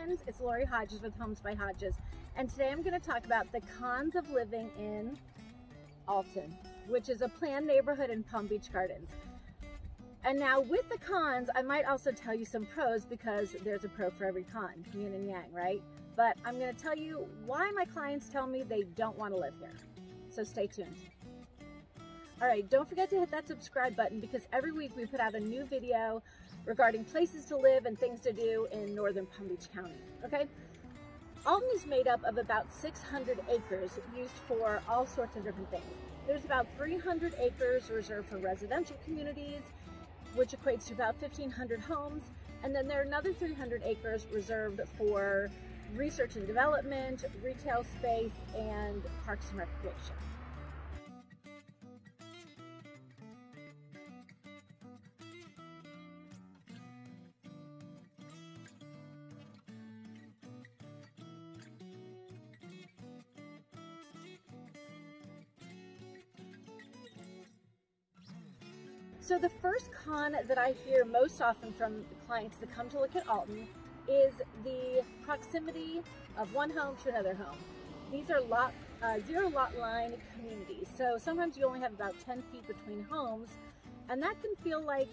friends, it's Lori Hodges with Homes by Hodges, and today I'm going to talk about the cons of living in Alton, which is a planned neighborhood in Palm Beach Gardens. And now with the cons, I might also tell you some pros, because there's a pro for every con, yin and yang, right? But I'm going to tell you why my clients tell me they don't want to live here. So stay tuned. All right, don't forget to hit that subscribe button, because every week we put out a new video regarding places to live and things to do in northern Palm Beach County, okay? Alton is made up of about 600 acres used for all sorts of different things. There's about 300 acres reserved for residential communities, which equates to about 1,500 homes. And then there are another 300 acres reserved for research and development, retail space, and parks and recreation. So the first con that I hear most often from clients that come to look at Alton is the proximity of one home to another home. These are zero lot line communities. So sometimes you only have about 10 feet between homes, and that can feel like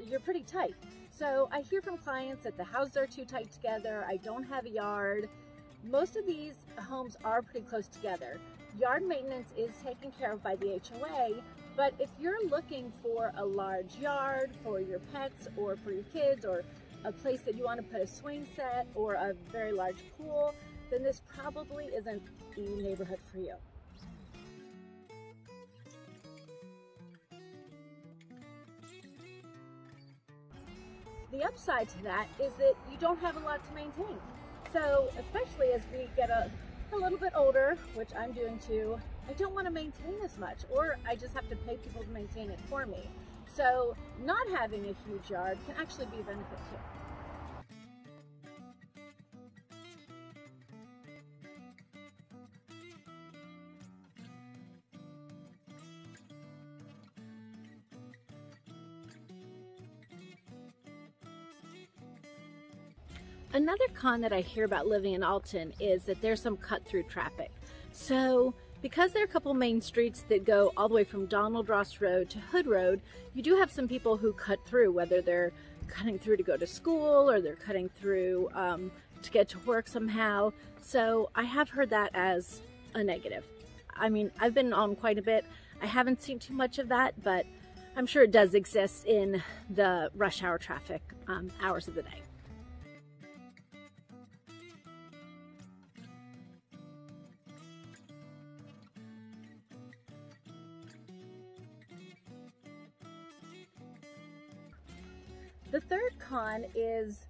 you're pretty tight. So I hear from clients that the houses are too tight together, I don't have a yard. Most of these homes are pretty close together. Yard maintenance is taken care of by the HOA, but if you're looking for a large yard for your pets or for your kids, or a place that you want to put a swing set or a very large pool, then this probably isn't the neighborhood for you. The upside to that is that you don't have a lot to maintain. So especially as we get a little bit older, which I'm doing too, I don't want to maintain as much, or I just have to pay people to maintain it for me. So not having a huge yard can actually be a benefit too. Another con that I hear about living in Alton is that there's some cut-through traffic. So because there are a couple main streets that go all the way from Donald Ross Road to Hood Road, you do have some people who cut through, whether they're cutting through to go to school or they're cutting through to get to work somehow. So I have heard that as a negative. I mean, I've been on quite a bit. I haven't seen too much of that, but I'm sure it does exist in the rush hour traffic hours of the day. The third con is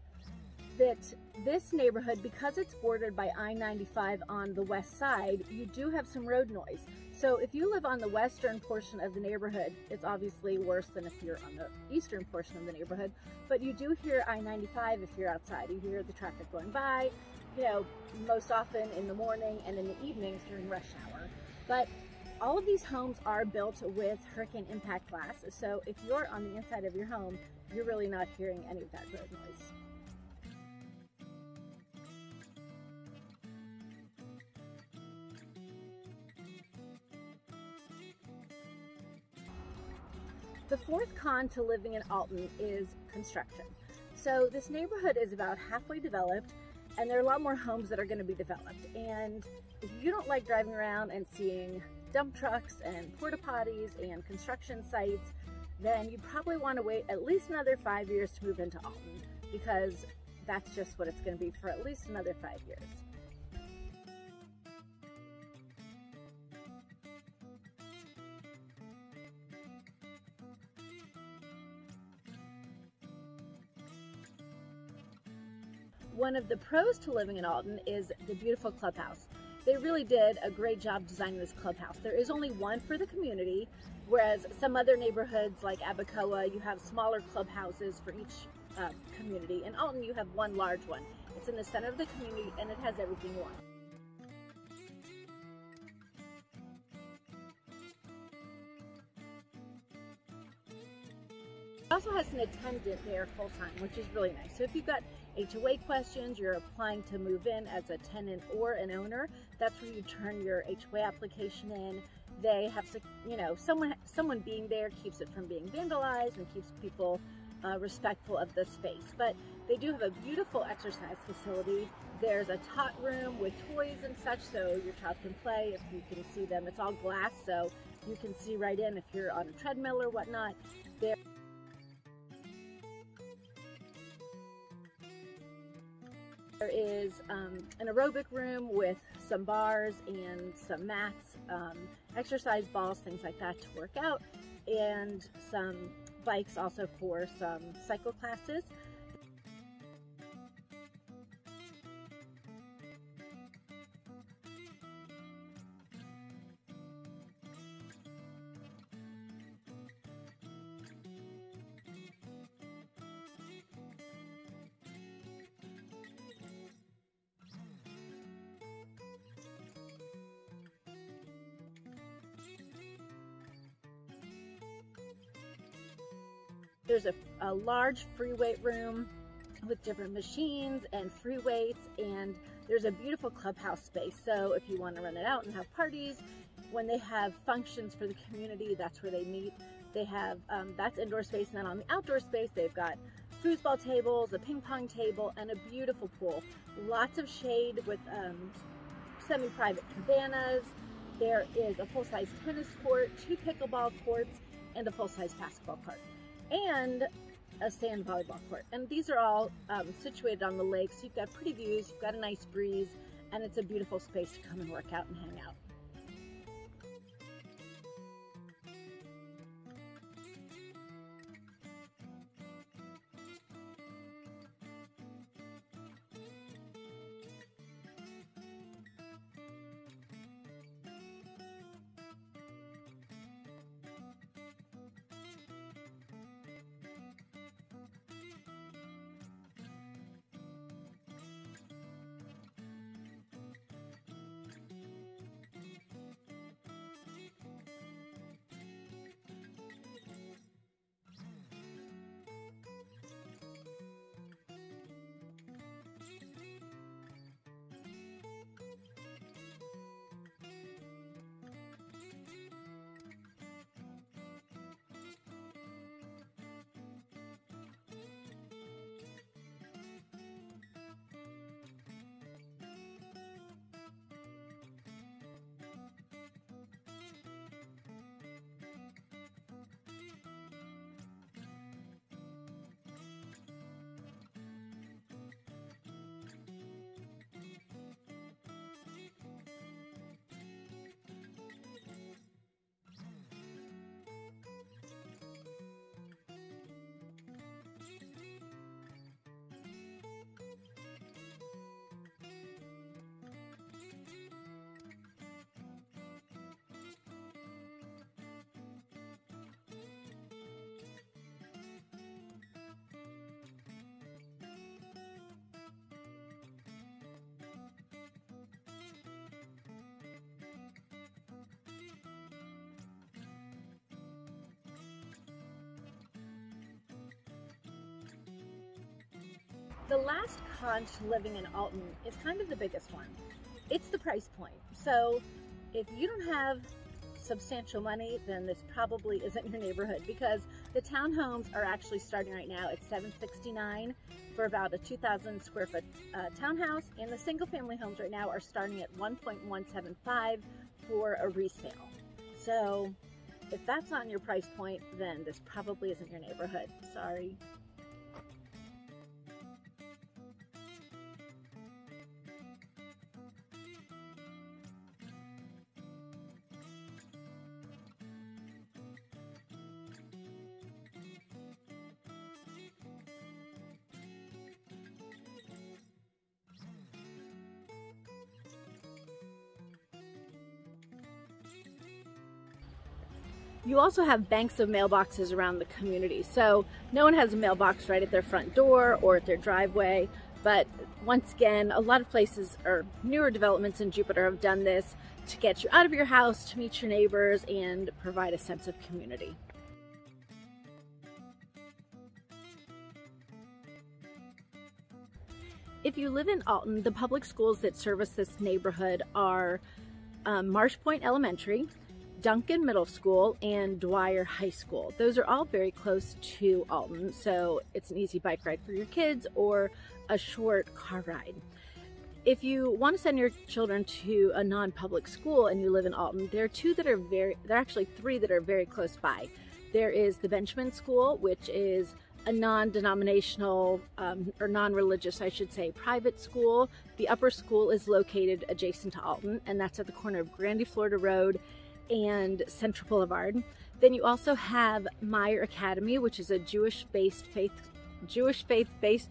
that this neighborhood, because it's bordered by I-95 on the west side, you do have some road noise. So if you live on the western portion of the neighborhood, it's obviously worse than if you're on the eastern portion of the neighborhood, but you do hear I-95 if you're outside. You hear the traffic going by, you know, most often in the morning and in the evenings during rush hour. But all of these homes are built with hurricane impact glass, so if you're on the inside of your home, you're really not hearing any of that road noise. The fourth con to living in Alton is construction. So this neighborhood is about halfway developed, and there are a lot more homes that are going to be developed. And if you don't like driving around and seeing dump trucks and porta potties and construction sites, then you probably want to wait at least another 5 years to move into Alton, because that's just what it's going to be for at least another 5 years. One of the pros to living in Alton is the beautiful clubhouse. They really did a great job designing this clubhouse. There is only one for the community, whereas some other neighborhoods like Abacoa, you have smaller clubhouses for each community. In Alton, you have one large one. It's in the center of the community, and it has everything you want. It also has an attendant there full-time, which is really nice. So if you've got HOA questions, you're applying to move in as a tenant or an owner, that's where you turn your HOA application in. They have, you know, someone being there keeps it from being vandalized and keeps people respectful of the space. But they do have a beautiful exercise facility. There's a tot room with toys and such, so your child can play if you can see them. It's all glass, so you can see right in if you're on a treadmill or whatnot. There is an aerobic room with some bars and some mats, exercise balls, things like that to work out, and some bikes also for some cycle classes. There's a large free weight room with different machines and free weights, and there's a beautiful clubhouse space. So if you want to rent it out and have parties, when they have functions for the community, that's where they meet. They have, that's indoor space, and then on the outdoor space, they've got foosball tables, a ping pong table, and a beautiful pool. Lots of shade with semi-private cabanas. There is a full-size tennis court, 2 pickleball courts, and a full-size basketball court, and a sand volleyball court. And these are all situated on the lake, so you've got pretty views, you've got a nice breeze, and it's a beautiful space to come and work out and hang out. The last con to living in Alton is kind of the biggest one. It's the price point. So if you don't have substantial money, then this probably isn't your neighborhood, because the townhomes are actually starting right now at $769 for about a 2,000 square foot townhouse, and the single family homes right now are starting at $1.175 for a resale. So if that's not your price point, then this probably isn't your neighborhood. Sorry. You also have banks of mailboxes around the community. So no one has a mailbox right at their front door or at their driveway. But once again, a lot of places or newer developments in Jupiter have done this to get you out of your house, to meet your neighbors, and provide a sense of community. If you live in Alton, the public schools that service this neighborhood are Marsh Point Elementary, Duncan Middle School, and Dwyer High School. Those are all very close to Alton, so it's an easy bike ride for your kids or a short car ride. If you want to send your children to a non-public school and you live in Alton, there are actually three that are very close by. There is the Benjamin School, which is a non-denominational or non-religious, I should say, private school. The upper school is located adjacent to Alton, and that's at the corner of Grandy, Florida Road and Central Boulevard. Then you also have Meyer Academy, which is a Jewish faith-based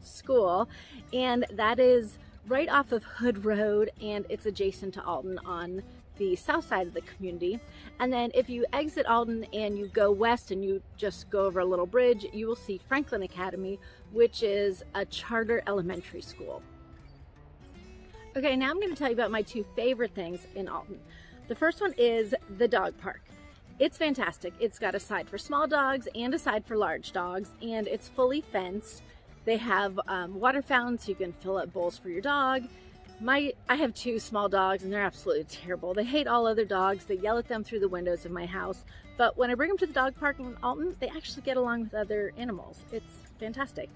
school, and that is right off of Hood Road, and it's adjacent to Alton on the south side of the community. And then if you exit Alton and you go west and you just go over a little bridge, you will see Franklin Academy, which is a charter elementary school. Okay, now I'm going to tell you about my two favorite things in Alton. The first one is the dog park. It's fantastic. It's got a side for small dogs and a side for large dogs, and it's fully fenced. They have water fountains so you can fill up bowls for your dog. I have two small dogs and they're absolutely terrible. They hate all other dogs. They yell at them through the windows of my house. But when I bring them to the dog park in Alton, they actually get along with other animals. It's fantastic.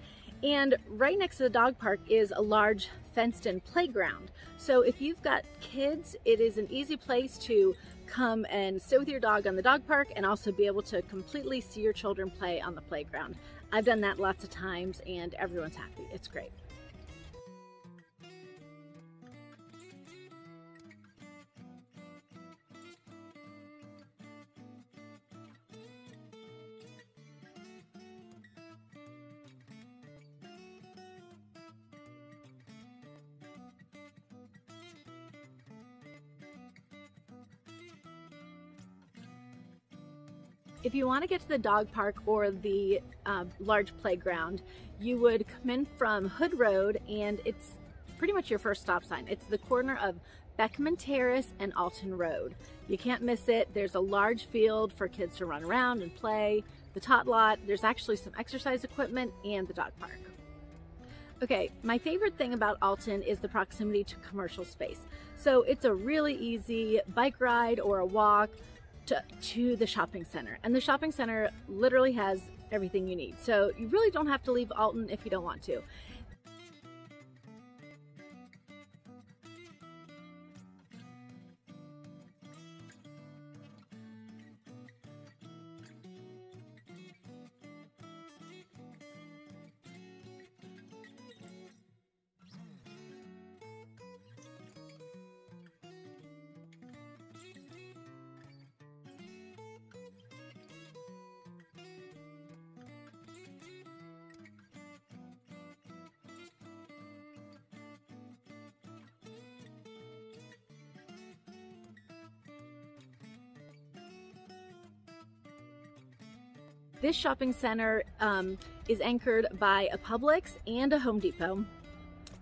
And right next to the dog park is a large fenced-in playground. So if you've got kids, it is an easy place to come and sit with your dog on the dog park and also be able to completely see your children play on the playground. I've done that lots of times and everyone's happy. It's great. If you want to get to the dog park or the large playground, you would come in from Hood Road, and it's pretty much your first stop sign. It's the corner of Beckman Terrace and Alton Road. You can't miss it. There's a large field for kids to run around and play, the tot lot. There's actually some exercise equipment and the dog park. Okay, my favorite thing about Alton is the proximity to commercial space. So it's a really easy bike ride or a walk to the shopping center. And the shopping center literally has everything you need. So you really don't have to leave Alton if you don't want to. This shopping center is anchored by a Publix and a Home Depot,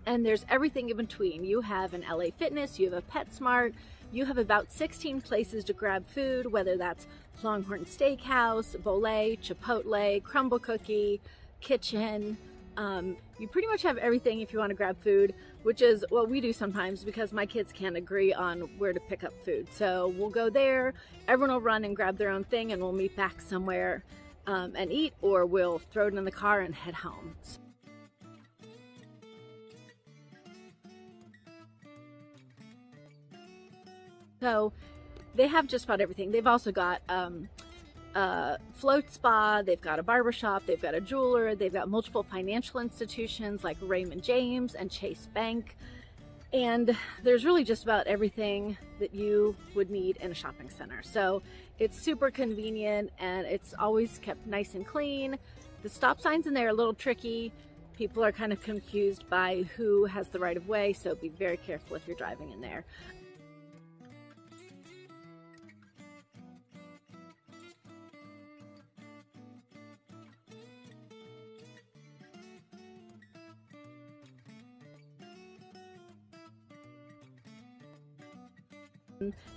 and there's everything in between. You have an LA Fitness, you have a PetSmart, you have about 16 places to grab food, whether that's Longhorn Steakhouse, Bolé, Chipotle, Crumble Cookie, Kitchen. You pretty much have everything if you want to grab food, which is what we do sometimes because my kids can't agree on where to pick up food. So we'll go there, everyone will run and grab their own thing, and we'll meet back somewhere and eat, or we'll throw it in the car and head home. So they have just about everything. They've also got a float spa, they've got a barbershop, they've got a jeweler, they've got multiple financial institutions like Raymond James and Chase Bank. And there's really just about everything that you would need in a shopping center. So it's super convenient and it's always kept nice and clean. The stop signs in there are a little tricky. People are kind of confused by who has the right of way, so be very careful if you're driving in there.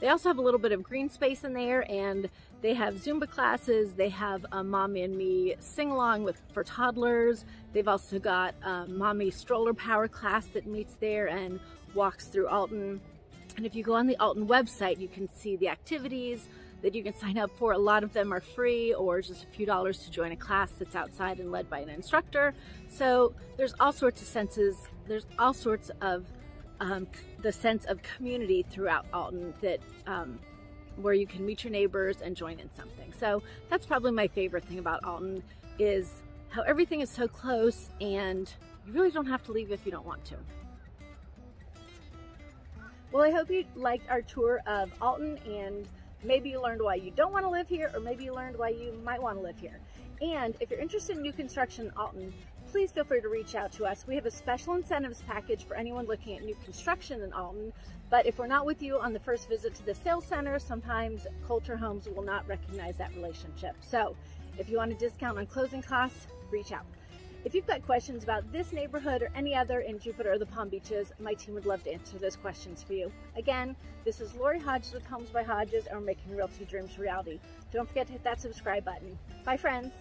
They also have a little bit of green space in there, and they have Zumba classes. They have a Mommy and Me sing-along for toddlers. They've also got a Mommy stroller power class that meets there and walks through Alton. And if you go on the Alton website, you can see the activities that you can sign up for. A lot of them are free or just a few dollars to join a class that's outside and led by an instructor. So there's all sorts of senses. There's all sorts of the sense of community throughout Alton that where you can meet your neighbors and join in something. So that's probably my favorite thing about Alton, is how everything is so close and you really don't have to leave if you don't want to. Well, I hope you liked our tour of Alton, and maybe you learned why you don't want to live here, or maybe you learned why you might want to live here. And if you're interested in new construction in Alton, please feel free to reach out to us. We have a special incentives package for anyone looking at new construction in Alton. But if we're not with you on the first visit to the sales center, sometimes Coulter Homes will not recognize that relationship. So if you want a discount on closing costs, reach out. If you've got questions about this neighborhood or any other in Jupiter or the Palm Beaches, my team would love to answer those questions for you. Again, this is Lori Hodges with Homes by Hodges, and we're making realty dreams reality. Don't forget to hit that subscribe button. Bye, friends.